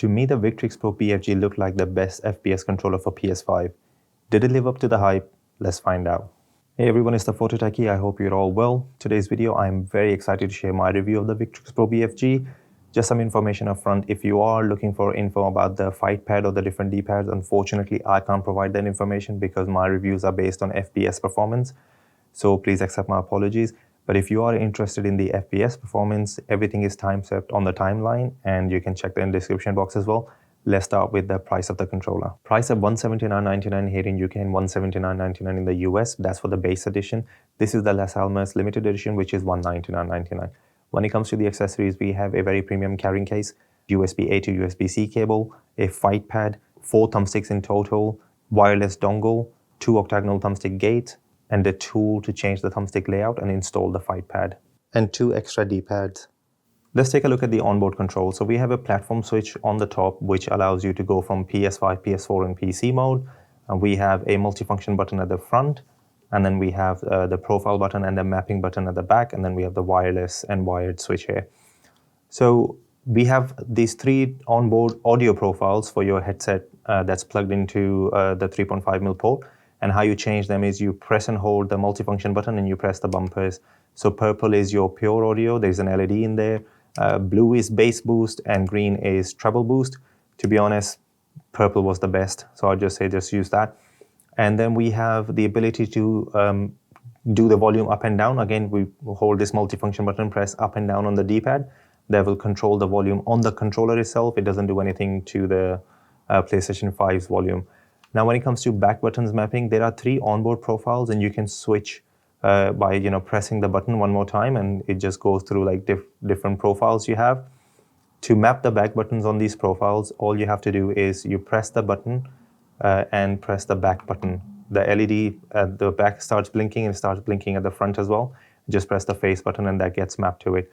To me, the Victrix Pro BFG looked like the best FPS controller for PS5. Did it live up to the hype? Let's find out. Hey everyone, it's the Photo Techie. I hope you're all well. Today's video, I'm very excited to share my review of the Victrix Pro BFG. Just some information up front. If you are looking for info about the fight pad or the different D-pads, unfortunately, I can't provide that information because my reviews are based on FPS performance. So please accept my apologies. But if you are interested in the FPS performance, everything is time-set on the timeline, and you can check the in the description box as well. Let's start with the price of the controller. Price of $179.99 here in UK and $179.99 in the US. That's for the base edition. This is the Les Almas limited edition, which is $199.99. When it comes to the accessories, we have a very premium carrying case, USB-A to USB-C cable, a fight pad, 4 thumbsticks in total, wireless dongle, 2 octagonal thumbstick gates, and a tool to change the thumbstick layout and install the fight pad, and 2 extra D-pads. Let's take a look at the onboard control. So we have a platform switch on the top, which allows you to go from PS5, PS4, and PC mode. And we have a multifunction button at the front, and then we have the profile button and the mapping button at the back, and then we have the wireless and wired switch here. So we have these 3 onboard audio profiles for your headset that's plugged into the 3.5mm port. And how you change them is you press and hold the multifunction button and you press the bumpers. So purple is your pure audio. There's an LED in there. Blue is bass boost and green is treble boost. To be honest, purple was the best. So I'll just say just use that. And then we have the ability to do the volume up and down. Again, we hold this multifunction button, press up and down on the D-pad. That will control the volume on the controller itself. It doesn't do anything to the PlayStation 5's volume. Now, when it comes to back buttons mapping, there are 3 onboard profiles, and you can switch by pressing the button one more time, and it just goes through like different profiles you have. To map the back buttons on these profiles, all you have to do is you press the button and press the back button. The LED at the back starts blinking and starts blinking at the front as well. Just press the face button and that gets mapped to it.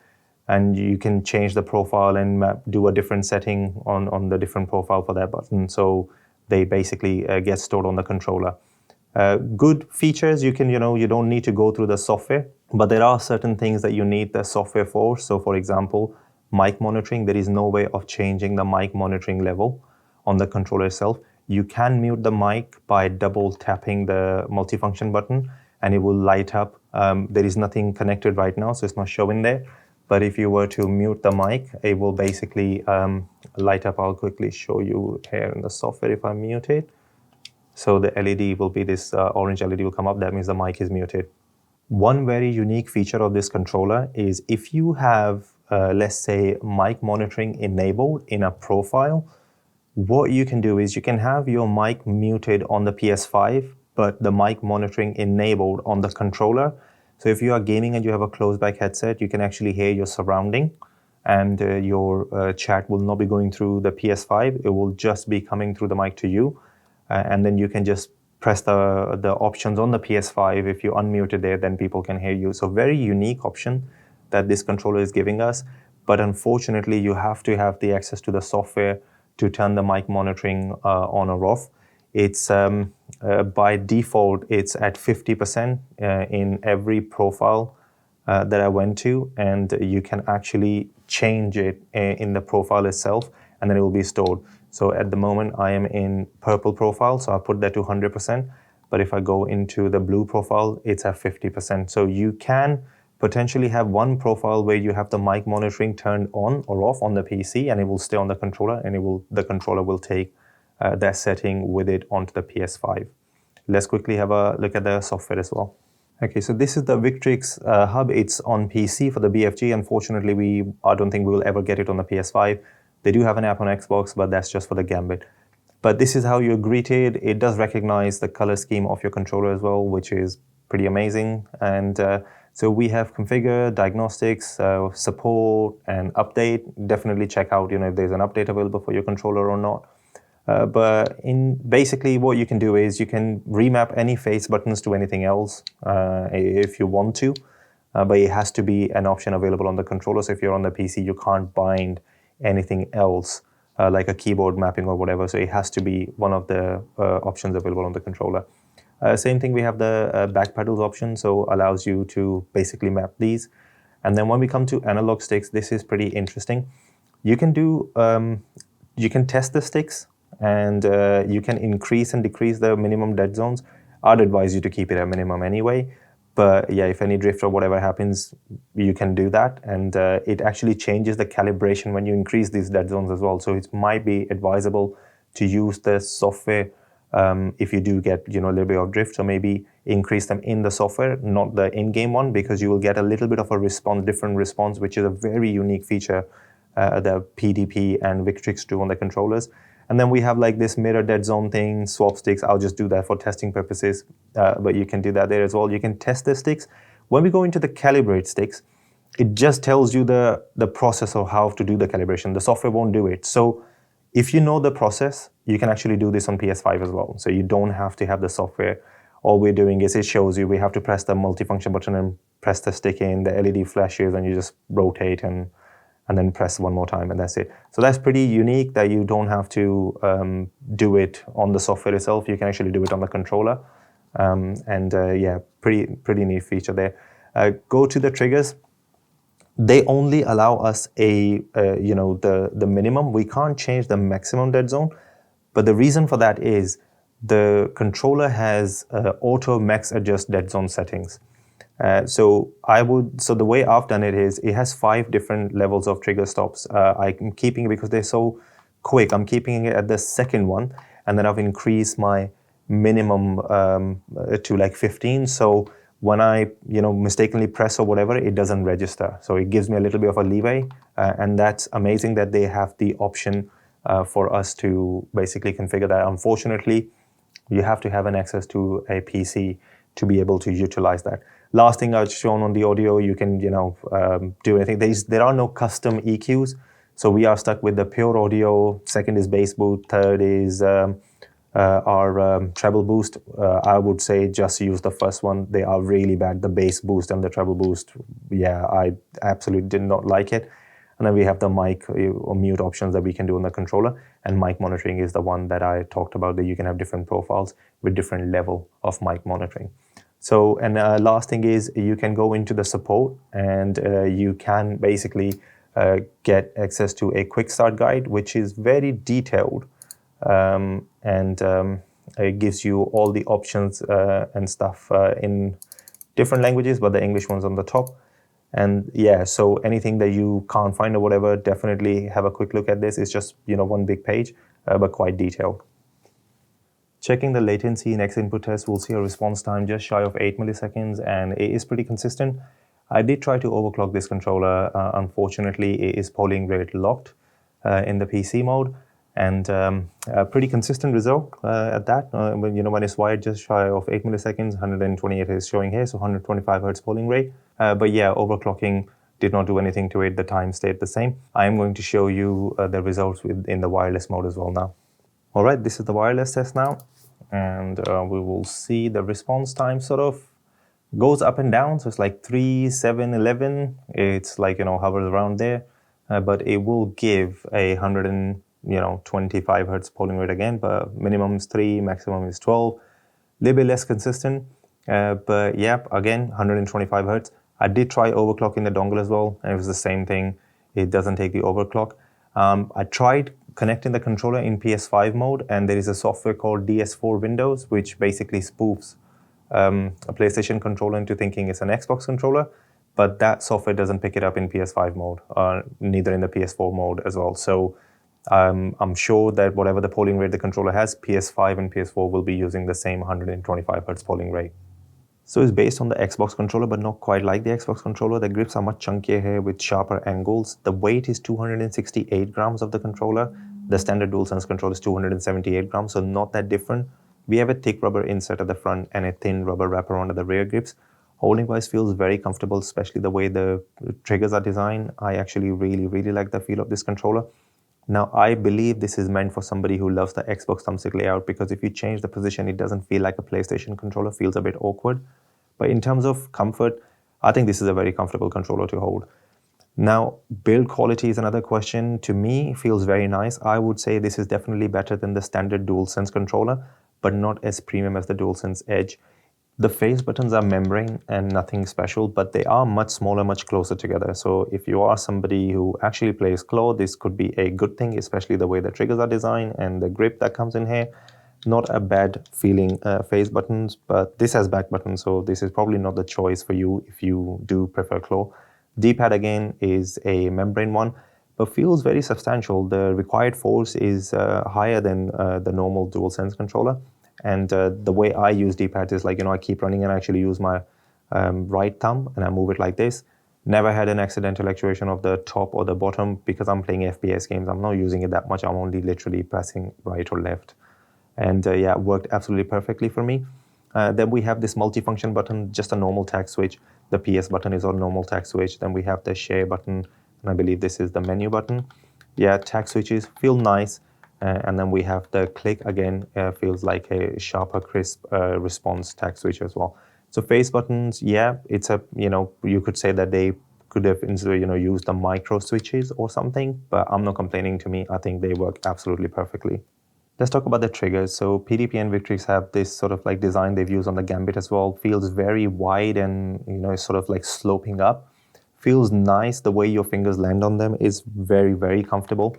And you can change the profile and do a different setting on the different profile for that button. So they basically get stored on the controller. Good features, you don't need to go through the software, but there are certain things that you need the software for. So for example, mic monitoring, there is no way of changing the mic monitoring level on the controller itself. You can mute the mic by double tapping the multifunction button and it will light up. There is nothing connected right now, so it's not showing there. But if you were to mute the mic, it will basically light up. I'll quickly show you here in the software if I mute it. So the LED will be this orange LED will come up. That means the mic is muted. One very unique feature of this controller is if you have, let's say, mic monitoring enabled in a profile, what you can do is you can have your mic muted on the PS5, but the mic monitoring enabled on the controller. So if you are gaming and you have a closed back headset, you can actually hear your surrounding, and your chat will not be going through the PS5. It will just be coming through the mic to you. And then you can just press the options on the PS5. If you unmute it there, then people can hear you. So very unique option that this controller is giving us. But unfortunately, you have to have the access to the software to turn the mic monitoring on or off. It's by default, it's at 50% in every profile that I went to, and you can actually change it in the profile itself, and then it will be stored. So at the moment, I am in purple profile, so I put that to 100%. But if I go into the blue profile, it's at 50%. So you can potentially have one profile where you have the mic monitoring turned on or off on the PC, and it will stay on the controller, and the controller will take that setting with it onto the PS5. Let's quickly have a look at the software as well. Okay, so this is the Victrix hub. It's on PC for the BFG. Unfortunately, I don't think we will ever get it on the PS5. They do have an app on Xbox, but that's just for the Gambit. But this is how you're greeted. It does recognize the color scheme of your controller as well, which is pretty amazing. And so we have configure, diagnostics, support, and update. Definitely check out, if there's an update available for your controller or not. But basically what you can do is you can remap any face buttons to anything else if you want to, but it has to be an option available on the controller. So if you're on the PC, you can't bind anything else like a keyboard mapping or whatever. So it has to be one of the options available on the controller. Same thing, we have the back pedals option, so allows you to basically map these. And then when we come to analog sticks, this is pretty interesting. You can do you can test the sticks, and you can increase and decrease the minimum dead zones. I'd advise you to keep it at minimum anyway. But yeah, if any drift or whatever happens, you can do that. And it actually changes the calibration when you increase these dead zones as well. So it might be advisable to use the software if you do get a little bit of drift. So maybe increase them in the software, not the in-game one, because you will get a little bit of a different response, which is a very unique feature the PDP and Victrix do on the controllers. And then we have like this mirror dead zone thing, swap sticks. I'll just do that for testing purposes, but you can do that there as well. You can test the sticks. When we go into the calibrate sticks, it just tells you the process of how to do the calibration. The software won't do it. So if you know the process, you can actually do this on PS5 as well. So you don't have to have the software. All we're doing is it shows you we have to press the multifunction button and press the stick in, the LED flashes, and you just rotate and then press one more time, and that's it. So that's pretty unique that you don't have to do it on the software itself. You can actually do it on the controller. Yeah, pretty neat feature there. Go to the triggers. They only allow us the minimum. We can't change the maximum dead zone, but the reason for that is the controller has auto max adjust dead zone settings. So the way I've done it is it has 5 different levels of trigger stops. I'm keeping it because they're so quick. I'm keeping it at the second one, and then I've increased my minimum to like 15. So when I mistakenly press or whatever, it doesn't register. So it gives me a little bit of a leeway, and that's amazing that they have the option for us to basically configure that. Unfortunately, you have to have an access to a PC to be able to utilize that. Last thing I've shown on the audio, you can do anything. There are no custom EQs, so we are stuck with the pure audio. Second is bass boost. Third is our treble boost. I would say just use the first one. They are really bad. The bass boost and the treble boost. Yeah, I absolutely did not like it. And then we have the mic or mute options that we can do on the controller. And mic monitoring is the one that I talked about, that you can have different profiles with different level of mic monitoring. So, and last thing is you can go into the support, and you can basically get access to a quick start guide, which is very detailed, and it gives you all the options and stuff in different languages, but the English one's on the top. And yeah, so anything that you can't find or whatever, definitely have a quick look at this. It's just one big page, but quite detailed. Checking the latency in X input test, we'll see a response time just shy of 8 milliseconds, and it is pretty consistent. I did try to overclock this controller. Unfortunately, it is polling rate locked in the PC mode, and a pretty consistent result at that. When it's wired just shy of 8 milliseconds, 128 is showing here, so 125 Hertz polling rate. But yeah, overclocking did not do anything to it. The time stayed the same. I am going to show you the results in the wireless mode as well now. All right, this is the wireless test now, and we will see the response time sort of goes up and down. So it's like 3, 7, 11. It's like, hovers around there, but it will give a 125 Hertz polling rate again, but minimum is 3, maximum is 12. A little bit less consistent, but yeah, again, 125 Hertz. I did try overclocking the dongle as well, and it was the same thing. It doesn't take the overclock. I tried connecting the controller in PS5 mode, and there is a software called DS4 Windows, which basically spoofs a PlayStation controller into thinking it's an Xbox controller, but that software doesn't pick it up in PS5 mode, neither in the PS4 mode as well. So I'm sure that whatever the polling rate the controller has, PS5 and PS4 will be using the same 125 Hertz polling rate. So it's based on the Xbox controller, but not quite like the Xbox controller. The grips are much chunkier here with sharper angles. The weight is 268 grams of the controller. The standard DualSense controller is 278 grams, so not that different. We have a thick rubber insert at the front and a thin rubber wrapper under the rear grips. Holding wise feels very comfortable, especially the way the triggers are designed. I actually really like the feel of this controller. Now, I believe this is meant for somebody who loves the Xbox thumbstick layout, because if you change the position, it doesn't feel like a PlayStation controller, feels a bit awkward. But in terms of comfort, I think this is a very comfortable controller to hold. Now, build quality is another question. To me, it feels very nice. I would say this is definitely better than the standard DualSense controller, but not as premium as the DualSense Edge. The face buttons are membrane and nothing special, but they are much smaller, much closer together. So if you are somebody who actually plays claw, this could be a good thing, especially the way the triggers are designed and the grip that comes in here. Not a bad feeling face buttons, but this has back buttons, so this is probably not the choice for you if you do prefer claw. D-pad again is a membrane one, but feels very substantial. The required force is higher than the normal DualSense controller. And the way I use D-pad is like, I keep running and I actually use my right thumb and I move it like this. Never had an accidental actuation of the top or the bottom because I'm playing FPS games. I'm not using it that much. I'm only literally pressing right or left. And yeah, it worked absolutely perfectly for me. Then we have this multifunction button, just a normal tag switch. The PS button is a normal tag switch. Then we have the share button, and I believe this is the menu button. Yeah, tag switches feel nice. And then we have the click again, feels like a sharper, crisp response tag switch as well. So face buttons, yeah, it's a, you could say that they could have, used the micro switches or something, but I'm not complaining. To me, I think they work absolutely perfectly. Let's talk about the triggers. So PDP and Victrix have this sort of like design they've used on the Gambit as well. Feels very wide and, sort of like sloping up. Feels nice. The way your fingers land on them is very, very comfortable.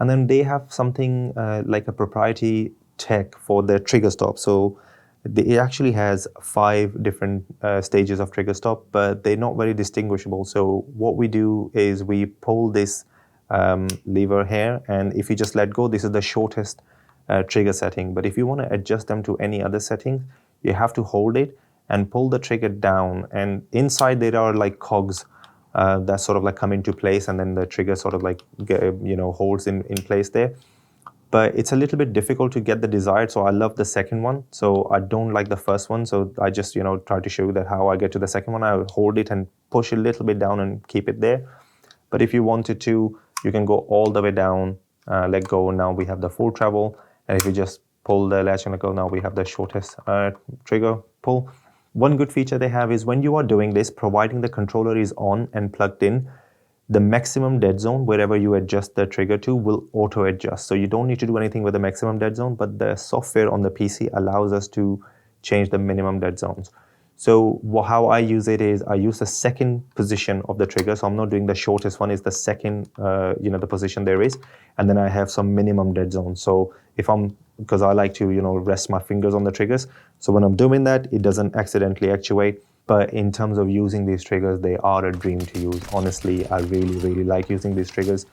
And then they have something like a proprietary tech for the trigger stop. So it actually has 5 different stages of trigger stop, but they're not very distinguishable. So what we do is we pull this lever here, and if you just let go, this is the shortest trigger setting. But if you want to adjust them to any other setting, you have to hold it and pull the trigger down. And inside there are like cogs that sort of like come into place, and then the trigger sort of like holds in place there. But it's a little bit difficult to get the desired, so I love the second one. So I don't like the first one, so I just try to show you that how I get to the second one. I hold it and push a little bit down and keep it there. But if you wanted to, you can go all the way down, let go. Now we have the full travel, and if you just pull the latch and let go, now we have the shortest trigger pull. One good feature they have is when you are doing this, providing the controller is on and plugged in, the maximum dead zone, wherever you adjust the trigger to, will auto adjust. So you don't need to do anything with the maximum dead zone, but the software on the PC allows us to change the minimum dead zones. So how I use it is I use the second position of the trigger. So I'm not doing the shortest one, is the second, the position there is. And then I have some minimum dead zone. So because I like to, rest my fingers on the triggers. So when I'm doing that, it doesn't accidentally actuate. But in terms of using these triggers, they are a dream to use. Honestly, I really, really like using these triggers.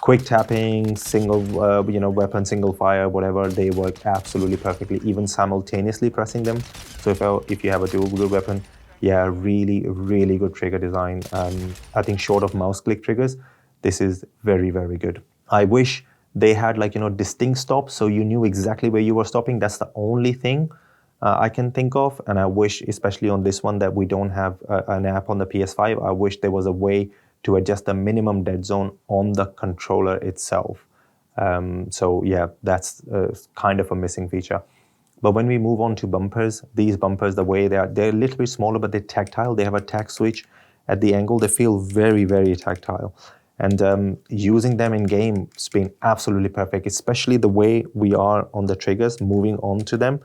Quick tapping, single, weapon, single fire, whatever, they work absolutely perfectly, even simultaneously pressing them. So if you have a dual weapon, yeah, really, really good trigger design. I think short of mouse click triggers, this is very, very good. I wish they had distinct stops, so you knew exactly where you were stopping. That's the only thing I can think of, and I wish, especially on this one, that we don't have an app on the PS5. I wish there was a way to adjust the minimum dead zone on the controller itself. So yeah, that's kind of a missing feature. But when we move on to bumpers, these bumpers, the way they're a little bit smaller, but they're tactile. They have a tag switch at the angle. They feel very, very tactile. And using them in game has been absolutely perfect, especially the way we are on the triggers, moving on to them.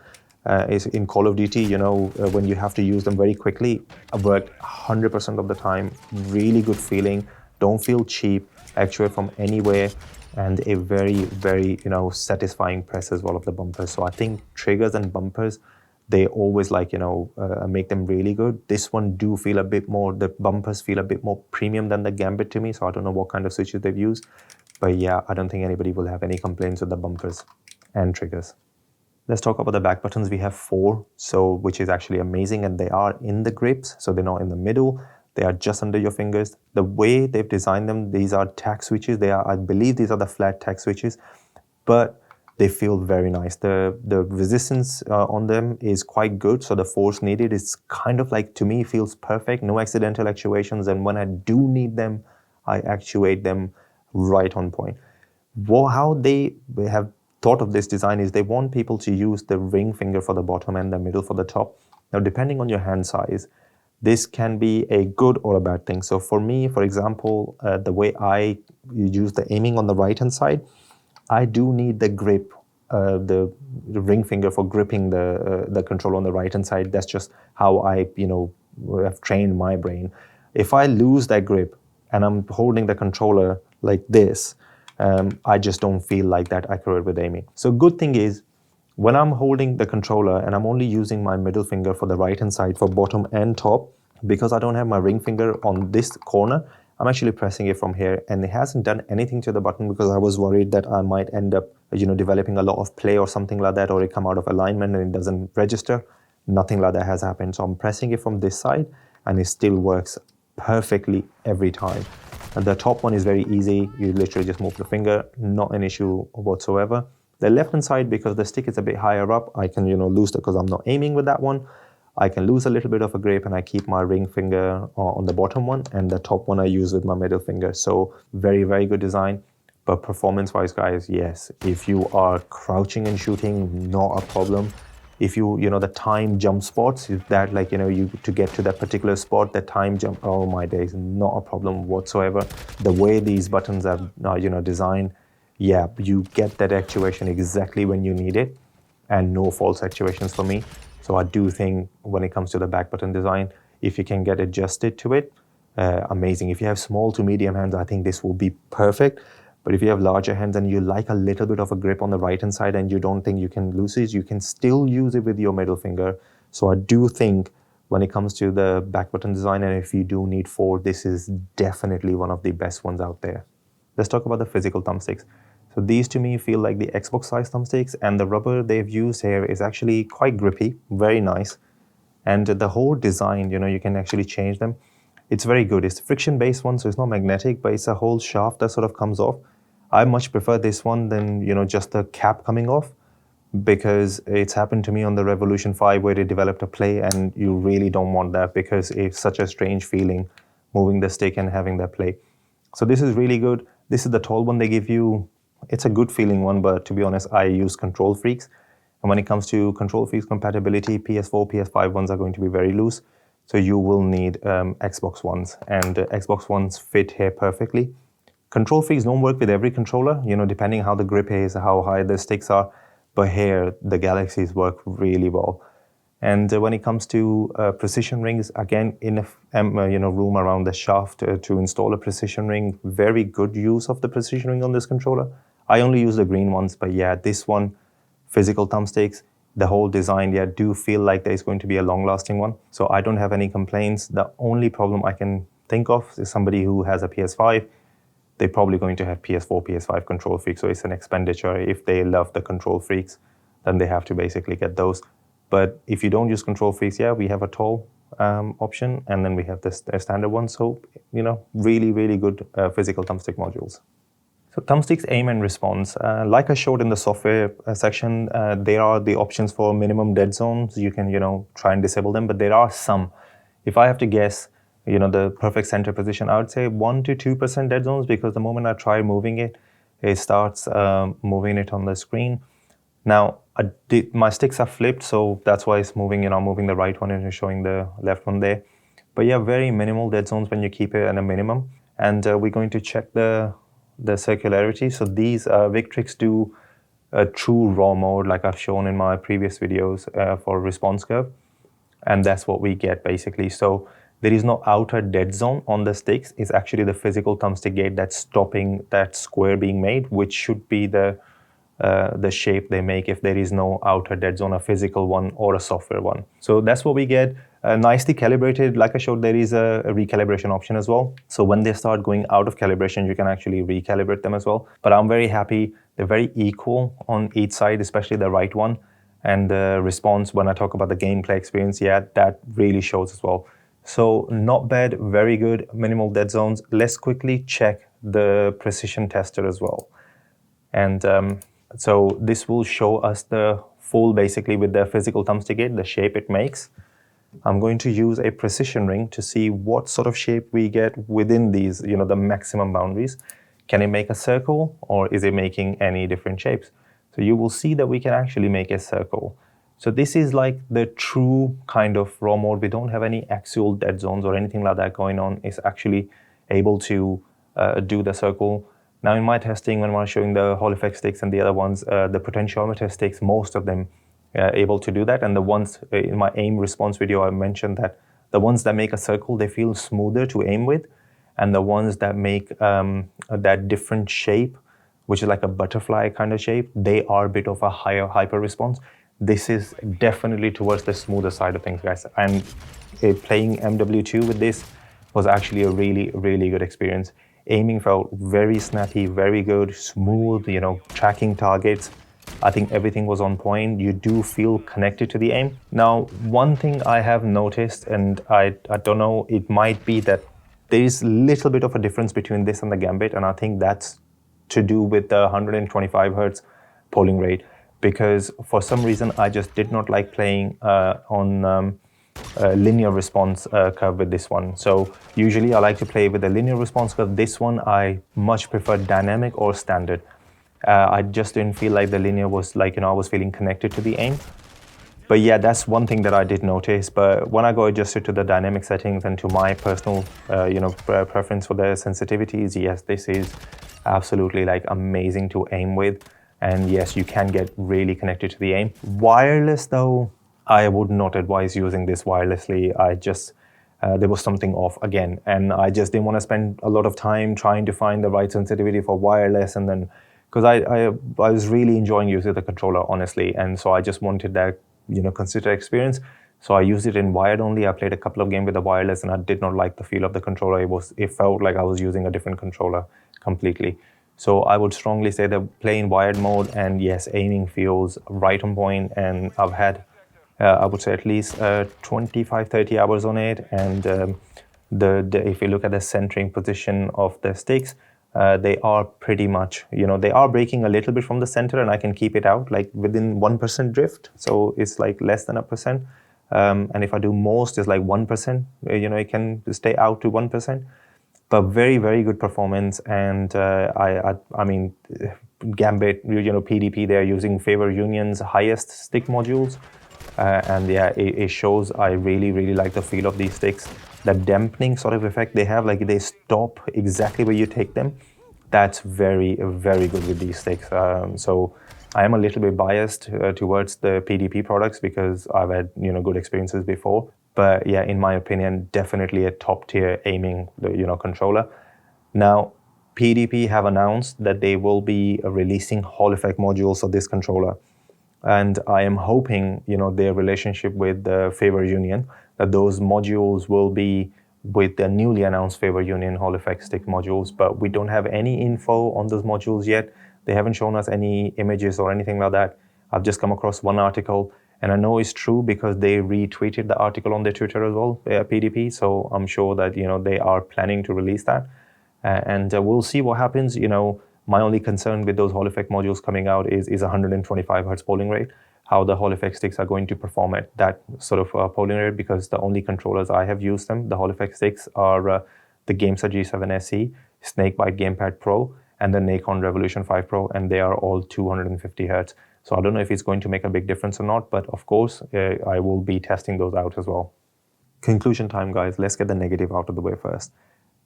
Is in Call of Duty, when you have to use them very quickly, it worked 100% of the time. Really good feeling. Don't feel cheap. Actuate from anywhere, and a very, very satisfying press as well of the bumpers. So I think triggers and bumpers, they always make them really good. This one do feel a bit more. The bumpers feel a bit more premium than the Gambit to me. So I don't know what kind of switches they've used, but yeah, I don't think anybody will have any complaints with the bumpers and triggers. Let's talk about the back buttons. We have 4, which is actually amazing, and they are in the grips, so they're not in the middle. They are just under your fingers. The way they've designed them, these are tag switches. I believe these are the flat tag switches, but they feel very nice. The resistance on them is quite good, so the force needed is kind of like, to me, feels perfect. No accidental actuations, and when I do need them, I actuate them right on point. How they have thought of this design is they want people to use the ring finger for the bottom and the middle for the top. Now, depending on your hand size, this can be a good or a bad thing. So for me, for example, the way I use the aiming on the right hand side, I do need the grip the ring finger for gripping the controller on the right hand side. That's just how I have trained my brain. If I lose that grip and I'm holding the controller like this, I just don't feel like that accurate with aiming. So good thing is, when I'm holding the controller and I'm only using my middle finger for the right hand side for bottom and top, because I don't have my ring finger on this corner, I'm actually pressing it from here, and it hasn't done anything to the button because I was worried that I might end up developing a lot of play or something like that, or it come out of alignment and it doesn't register. Nothing like that has happened. So I'm pressing it from this side and it still works perfectly every time. And the top one is very easy. You literally just move the finger, not an issue whatsoever. The left hand side, because the stick is a bit higher up, I can lose it because I'm not aiming with that one. I can lose a little bit of a grip, and I keep my ring finger on the bottom one, and the top one I use with my middle finger. So very, very good design. But performance wise, guys, yes, if you are crouching and shooting, not a problem. If the time jump spots, if that you to get to that particular spot, that time jump, oh my days, not a problem whatsoever. The way these buttons are designed, yeah, you get that actuation exactly when you need it, and no false actuations for me. So I do think when it comes to the back button design, if you can get adjusted to it, amazing. If you have small to medium hands, I think this will be perfect. But if you have larger hands and you like a little bit of a grip on the right hand side and you don't think you can lose it, you can still use it with your middle finger. So I do think when it comes to the back button design, and if you do need 4, this is definitely one of the best ones out there. Let's talk about the physical thumbsticks. So these to me feel like the Xbox size thumbsticks, and the rubber they've used here is actually quite grippy, very nice. And the whole design, you can actually change them. It's very good. It's a friction based one, so it's not magnetic, but it's a whole shaft that sort of comes off. I much prefer this one than, just the cap coming off, because it's happened to me on the Revolution 5 where they developed a play, and you really don't want that because it's such a strange feeling moving the stick and having that play. So this is really good. This is the tall one they give you. It's a good feeling one, but to be honest, I use Control Freaks. And when it comes to Control Freaks compatibility, PS4, PS5 ones are going to be very loose. So you will need Xbox ones, and Xbox ones fit here perfectly. Control Freaks don't work with every controller, depending how the grip is, how high the sticks are. But here, the Galaxies work really well. And when it comes to precision rings, again, enough room around the shaft to install a precision ring. Very good use of the precision ring on this controller. I only use the green ones, but yeah, this one, physical thumbsticks, the whole design, yeah, do feel like there's going to be a long-lasting one. So I don't have any complaints. The only problem I can think of is somebody who has a PS5. They're probably going to have PS4, PS5 Control Freaks, so it's an expenditure. If they love the Control Freaks, then they have to basically get those. But if you don't use Control Freaks, yeah, we have a tall option, and then we have this standard one. So, really, really good physical thumbstick modules. So thumbsticks aim and response. Like I showed in the software section, there are the options for minimum dead zones. You can, try and disable them, but there are some. If I have to guess, the perfect center position, I would say 1 to 2% dead zones, because the moment I try moving it, it starts moving it on the screen. Now, my sticks are flipped, so that's why it's moving, moving the right one and showing the left one there. But yeah, very minimal dead zones when you keep it at a minimum. And we're going to check the circularity. So these Victrix do a true raw mode, like I've shown in my previous videos for response curve. And that's what we get basically. So there is no outer dead zone on the sticks. It's actually the physical thumbstick gate that's stopping that square being made, which should be the shape they make if there is no outer dead zone, a physical one or a software one. So that's what we get. Nicely calibrated. Like I showed, there is a recalibration option as well. So when they start going out of calibration, you can actually recalibrate them as well. But I'm very happy. They're very equal on each side, especially the right one. And the response, when I talk about the gameplay experience, yeah, that really shows as well. So not bad, very good, minimal dead zones. Let's quickly check the precision tester as well. And so this will show us the full, basically with the physical thumbstick gate, the shape it makes. I'm going to use a precision ring to see what sort of shape we get within these, the maximum boundaries. Can it make a circle, or is it making any different shapes? So you will see that we can actually make a circle. So this is like the true kind of raw mode. We don't have any axial dead zones or anything like that going on. It's actually able to do the circle. Now in my testing, when I was showing the Hall effect sticks and the other ones, the potentiometer sticks, most of them able to do that. And the ones in my aim response video, I mentioned that the ones that make a circle, they feel smoother to aim with. And the ones that make that different shape, which is like a butterfly kind of shape, they are a bit of a higher hyper response. This is definitely towards the smoother side of things, guys. And playing MW2 with this was actually a really, really good experience. Aiming felt very snappy, very good, smooth, you know, tracking targets. I think everything was on point. You do feel connected to the aim. Now, one thing I have noticed, and I don't know, it might be that there is a little bit of a difference between this and the Gambit, and I think that's to do with the 125 hertz polling rate, because for some reason I just did not like playing on linear response curve with this one. So usually I like to play with a linear response curve. This one I much prefer dynamic or standard. I just didn't feel like the linear was like, you know, I was feeling connected to the aim. But yeah, that's one thing that I did notice. But when I go adjusted to the dynamic settings and to my personal, you know, preference for the sensitivities, yes, this is absolutely like amazing to aim with. And yes, you can get really connected to the aim. Wireless though, I would not advise using this wirelessly. I just, there was something off again. And I just didn't want to spend a lot of time trying to find the right sensitivity for wireless. And then, because I was really enjoying using the controller, honestly. And so I just wanted that, you know, consider experience. So I used it in wired only. I played a couple of games with the wireless and I did not like the feel of the controller. It felt like I was using a different controller completely. So I would strongly say that play in wired mode, and yes, aiming feels right on point. And I've had, I would say at least 25, 30 hours on it. And if you look at the centering position of the sticks, they are pretty much, you know, they are breaking a little bit from the center, and I can keep it out like within 1% drift. So it's like less than 1%. And if I do most, it's like 1%, you know, it can stay out to 1%. But very, very good performance. And I mean, Gambit, you know, PDP, they're using Favor Union's highest stick modules. And yeah, it shows I really, really like the feel of these sticks. The dampening sort of effect they have, like they stop exactly where you take them. That's very, very good with these sticks. So I am a little bit biased towards the PDP products because I've had, you know, good experiences before. But yeah, in my opinion, definitely a top tier aiming, you know, controller. Now, PDP have announced that they will be releasing Hall effect modules of this controller. And I am hoping, you know, their relationship with the Favor Union, that those modules will be with the newly announced Favor Union Hall effect stick modules. But we don't have any info on those modules yet. They haven't shown us any images or anything like that. I've just come across one article, and I know it's true because they retweeted the article on their Twitter as well, PDP. So I'm sure that, you know, they are planning to release that. And we'll see what happens. You know, my only concern with those Hall effect modules coming out is 125 hertz polling rate, how the Hall effect sticks are going to perform at that sort of polling rate, because the only controllers I have used them, the Hall effect sticks, are the Gamestar G7 SE, Snakebite Gamepad Pro, and the Nacon Revolution 5 Pro, and they are all 250 hertz. So I don't know if it's going to make a big difference or not, but of course, I will be testing those out as well. Conclusion time, guys. Let's get the negative out of the way first.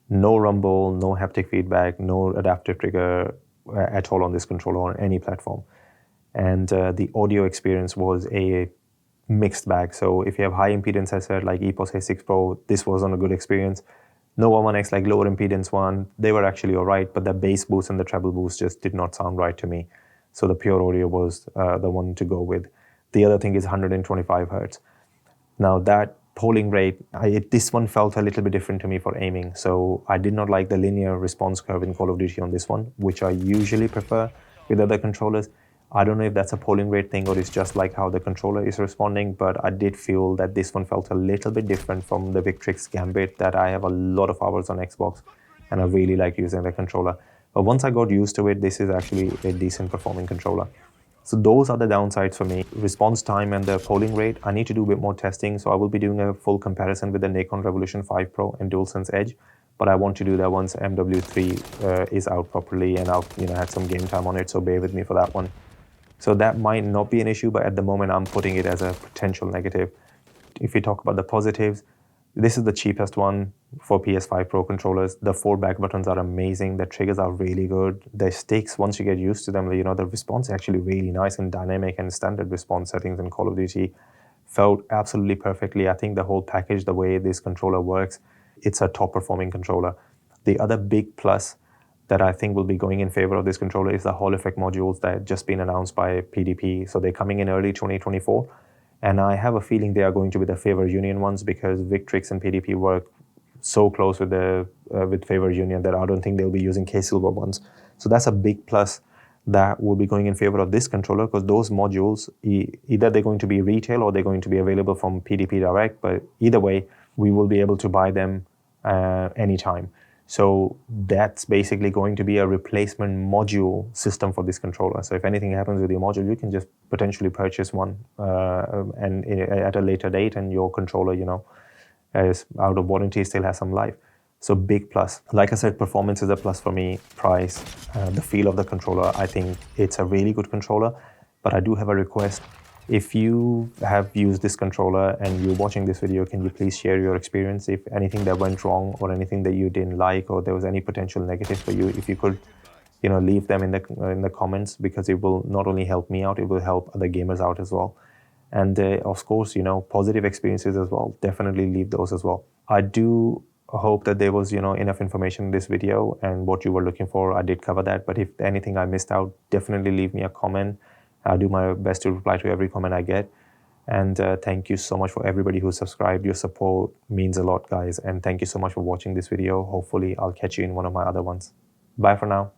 No rumble, no haptic feedback, no adaptive trigger at all on this controller on any platform. And the audio experience was a mixed bag. So if you have high impedance headset like EPOS A6 Pro, this wasn't a good experience. Nova 1X, like lower impedance one, they were actually all right, but the bass boost and the treble boost just did not sound right to me. So the pure audio was the one to go with. The other thing is 125 hertz. Now that polling rate, this one felt a little bit different to me for aiming. So I did not like the linear response curve in Call of Duty on this one, which I usually prefer with other controllers. I don't know if that's a polling rate thing or it's just like how the controller is responding, but I did feel that this one felt a little bit different from the Victrix Gambit that I have a lot of hours on Xbox, and I really like using the controller. But once I got used to it, this is actually a decent performing controller. So those are the downsides for me. Response time and the polling rate, I need to do a bit more testing. So I will be doing a full comparison with the Nacon Revolution 5 Pro and Dusalsense Edge. But I want to do that once MW3 is out properly and I've had some game time on it. So bear with me for that one. So that might not be an issue, but at the moment I'm putting it as a potential negative. If we talk about the positives, This is the cheapest one for PS5 Pro controllers. The 4 back buttons are amazing. The triggers are really good. The sticks, once you get used to them, the response is actually really nice and dynamic, and standard response settings in Call of Duty felt absolutely perfectly. I think the whole package, the way this controller works, it's a top performing controller. The other big plus that I think will be going in favor of this controller is the Hall effect modules that have just been announced by PDP. So they're coming in early 2024. And I have a feeling they are going to be the Favor Union ones, because Victrix and PDP work so close with Favor Union that I don't think they'll be using K-Silver ones. So that's a big plus that will be going in favor of this controller, because those modules, either they're going to be retail or they're going to be available from PDP Direct, but either way, we will be able to buy them anytime. So that's basically going to be a replacement module system for this controller. So if anything happens with your module, you can just potentially purchase one and at a later date, and your controller, is out of warranty, still has some life. So big plus. Like I said, performance is a plus for me. Price, the feel of the controller, I think it's a really good controller. But I do have a request. If you have used this controller and you're watching this video, can you please share your experience? If anything that went wrong, or anything that you didn't like, or there was any potential negative for you, if you could, leave them in the comments, because it will not only help me out, it will help other gamers out as well. And of course, positive experiences as well. Definitely leave those as well. I do hope that there was, enough information in this video, and what you were looking for, I did cover that. But if anything I missed out, definitely leave me a comment. I'll do my best to reply to every comment I get. And thank you so much for everybody who subscribed. Your support means a lot, guys. And thank you so much for watching this video. Hopefully, I'll catch you in one of my other ones. Bye for now.